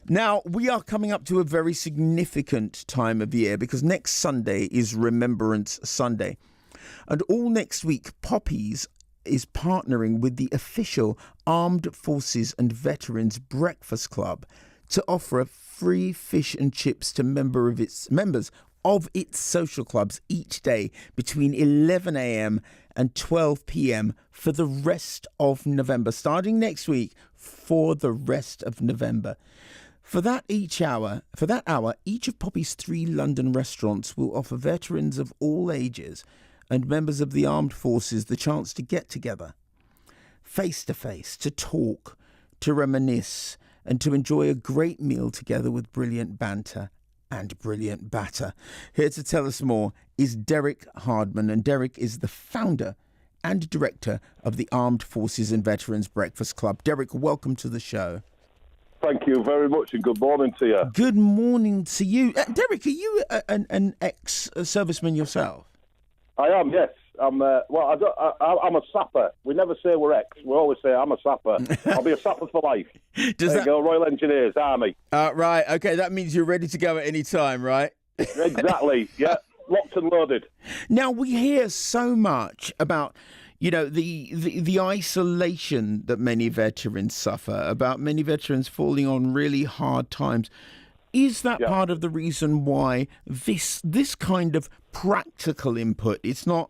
Now, we are coming up to a very significant time of year because next Sunday is Remembrance Sunday. And all next week, Poppies is partnering with the official Armed Forces and Veterans Breakfast Club to offer a free fish and chips to members of its social clubs each day between 11 a.m. and 12 p.m. for the rest of November, starting next week for the rest of November. For that hour, each of Poppy's 3 London restaurants will offer veterans of all ages and members of the armed forces the chance to get together, face to face, to talk, to reminisce, and to enjoy a great meal together with brilliant banter and brilliant batter. Here to tell us more is Dereck Hardman, and Dereck is the founder and director of the Armed Forces and Veterans Breakfast Club. Dereck, welcome to the show. Thank you very much, and good morning to you. Good morning to you. Dereck, are you an ex-serviceman yourself? I am, yes. I'm a sapper. We never say we're ex. We always say I'm a sapper. I'll be a sapper for life. Go, Royal Engineers, Army. Right, okay, that means you're ready to go at any time, right? Exactly, yeah. Locked and loaded. Now, we hear so much about, the isolation that many veterans suffer, about many veterans falling on really hard times. Is that part of the reason why this kind of practical input, it's not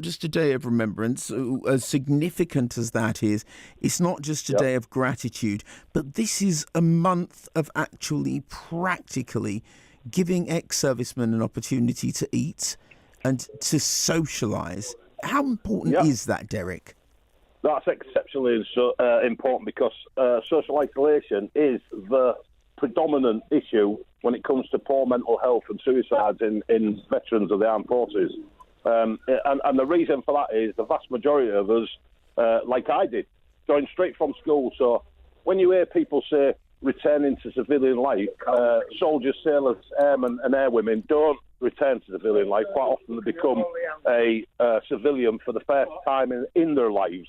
just a day of remembrance, as significant as that is, it's not just a day of gratitude, but this is a month of actually practically giving ex-servicemen an opportunity to eat and to socialise. How important is that, Dereck? That's exceptionally important because social isolation is the predominant issue when it comes to poor mental health and suicides in veterans of the armed forces. And the reason for that is the vast majority of us, like I did, joined straight from school. So when you hear people say returning to civilian life, soldiers, sailors, airmen and airwomen don't return to civilian life. Quite often they become a civilian for the first time in their lives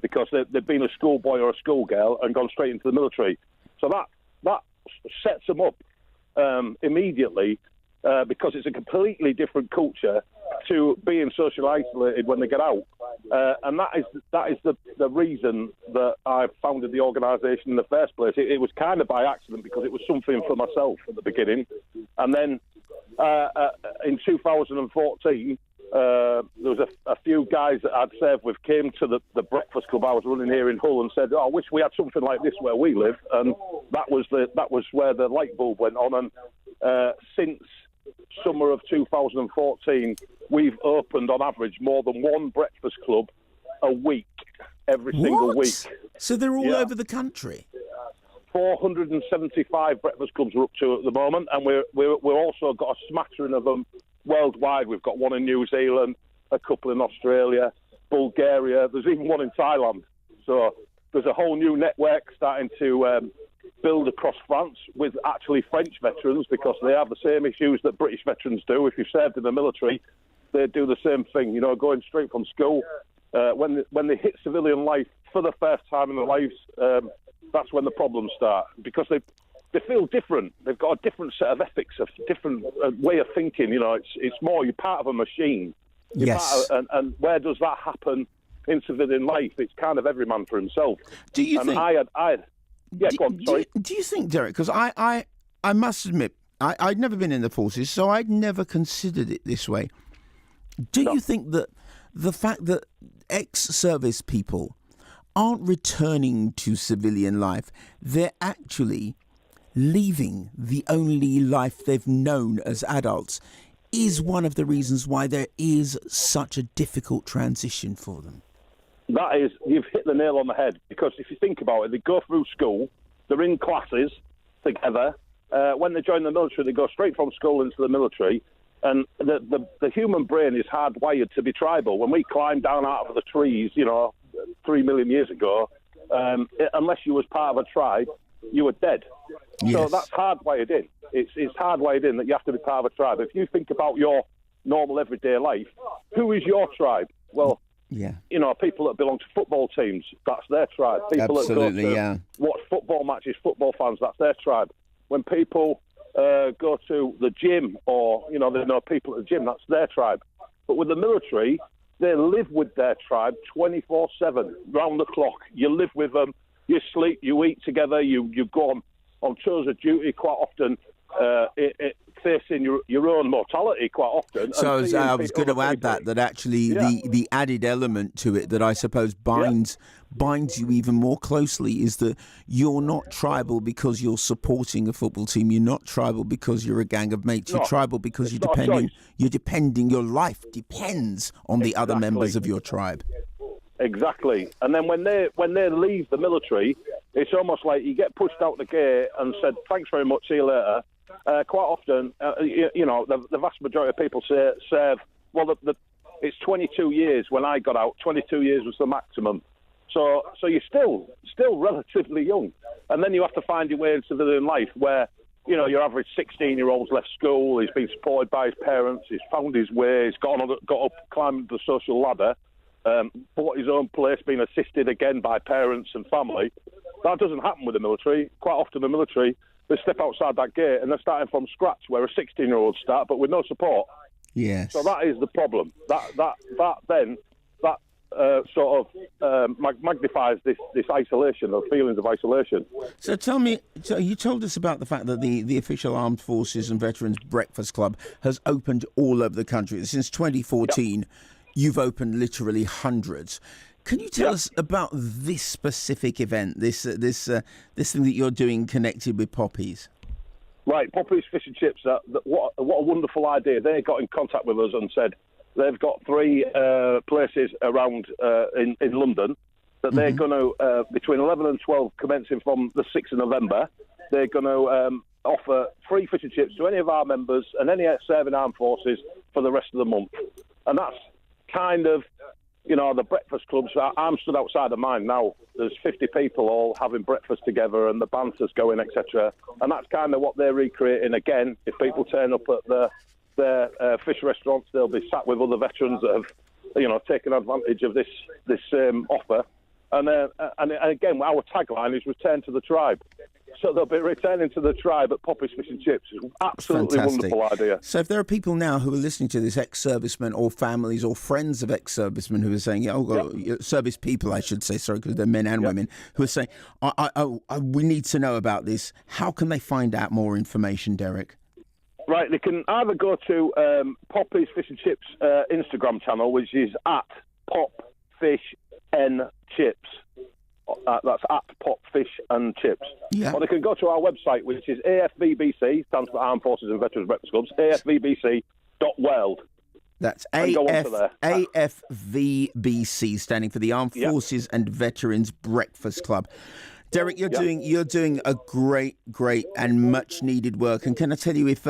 because they've been a schoolboy or a schoolgirl and gone straight into the military. So that sets them up immediately because it's a completely different culture to being socially isolated when they get out. And that is the reason that I founded the organisation in the first place. It was kind of by accident because it was something for myself at the beginning. And then in 2014, there was a few guys that I'd served with came to the breakfast club I was running here in Hull and said, I wish we had something like this where we live. And that was where the light bulb went on. And since summer of 2014, we've opened on average more than one breakfast club a week, every single week. So they're all over the country? 475 breakfast clubs we're up to at the moment, and we're also got a smattering of them worldwide. We've got one in New Zealand, a couple in Australia, Bulgaria. There's even one in Thailand. So there's a whole new network starting to build across France with actually French veterans because they have the same issues that British veterans do. If you've served in the military, they do the same thing, going straight from school. When they hit civilian life for the first time in their lives, that's when the problems start because they feel different. They've got a different set of ethics, a different way of thinking. It's more you're part of a machine. Yes. And where does that happen in civilian life? It's kind of every man for himself. Do you think? Go on, sorry. Do you think, Dereck? Because I must admit, I'd never been in the forces, so I'd never considered it this way. Do you think that the fact that ex-service people aren't returning to civilian life, they're actually leaving the only life they've known as adults, is one of the reasons why there is such a difficult transition for them? That is, you've hit the nail on the head, because if you think about it, they go through school, they're in classes together. When they join the military, they go straight from school into the military. And the human brain is hardwired to be tribal. When we climbed down out of the trees, 3 million years ago, unless you was part of a tribe, you were dead. Yes. So that's hardwired in. It's hardwired in that you have to be part of a tribe. If you think about your normal everyday life, who is your tribe? Well, Yeah. You know, people that belong to football teams, that's their tribe. People Absolutely, that go to yeah. watch football matches, football fans, that's their tribe. When people go to the gym or, you know, they know people at the gym, that's their tribe. But with the military, they live with their tribe 24/7, round the clock. You live with them, you sleep, you eat together, you go on tours of duty quite often, facing your own mortality quite often. So I was going to add that actually the added element to it that I suppose binds you even more closely is that you're not tribal because you're supporting a football team. You're not tribal because you're a gang of mates. You're tribal because your life depends on the other members of your tribe. Exactly. And then when they leave the military, it's almost like you get pushed out the gate and said, thanks very much, see you later. Quite often, you know, the vast majority of people serve, well, it's 22 years when I got out. 22 years was the maximum. So you're still relatively young. And then you have to find your way into civilian life where, you know, your average 16-year-old's left school, he's been supported by his parents, he's found his way, he's got up, climbed the social ladder, bought his own place, been assisted again by parents and family. That doesn't happen with the military. Quite often the military, they step outside that gate and they're starting from scratch where a 16-year-old start, but with no support. Yes. So that is the problem. That magnifies this isolation, or feelings of isolation. So tell me, so you told us about the fact that the official Armed Forces and Veterans Breakfast Club has opened all over the country. Since 2014, you've opened literally hundreds. Can you tell us about this specific event, this thing that you're doing connected with Poppies? Right, Poppies Fish and Chips. What a wonderful idea. They got in contact with us and said they've got 3 places around in London that they're going to, between 11 and 12, commencing from the 6th of November, they're going to offer free fish and chips to any of our members and any serving armed forces for the rest of the month. And that's kind of, you know, the breakfast clubs. I'm stood outside of mine now. There's 50 people all having breakfast together and the banter's going, etc. And that's kind of what they're recreating again. If people turn up at their fish restaurants, they'll be sat with other veterans that have, you know, taken advantage of this offer. And again, our tagline is "Return to the Tribe." So they'll be returning to the tribe at Poppies Fish and Chips. It's an absolutely wonderful idea. So if there are people now who are listening to this, ex-servicemen or families or friends of ex-servicemen who are saying, service people, I should say, sorry, because they're men and women, who are saying, we need to know about this. How can they find out more information, Dereck? Right, they can either go to Poppies Fish and Chips Instagram channel, which is at popfishandchips. That's at Pop Fish and Chips. Yeah. Or they can go to our website, which is AFVBC, stands for Armed Forces and Veterans Breakfast Clubs, AFVBC.world. That's AFVBC, standing for the Armed Forces and Veterans Breakfast Club. Dereck, you're doing a great and much needed work. And can I tell you, if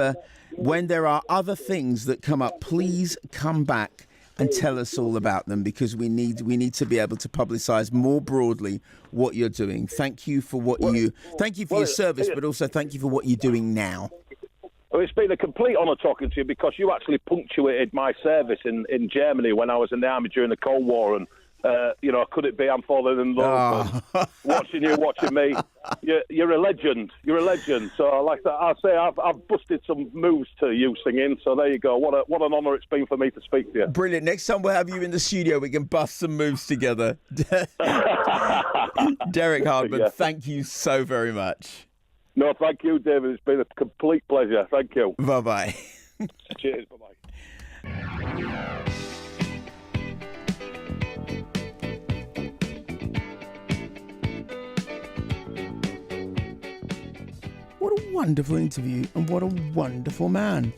when there are other things that come up, please come back and tell us all about them, because we need to be able to publicise more broadly what you're doing. Thank you for thank you for your service, but also thank you for what you're doing now. Well, it's been a complete honour talking to you, because you actually punctuated my service in Germany when I was in the army during the Cold War, and you know, could it be I'm falling in love? Watching you, watching me. You're a legend. You're a legend. So, like I say, I've busted some moves to you singing. So there you go. What an honour it's been for me to speak to you. Brilliant. Next time we'll have you in the studio, we can bust some moves together. Dereck Hardman, thank you so very much. No, thank you, David. It's been a complete pleasure. Thank you. Bye-bye. Cheers. Bye-bye. What a wonderful interview, and what a wonderful man.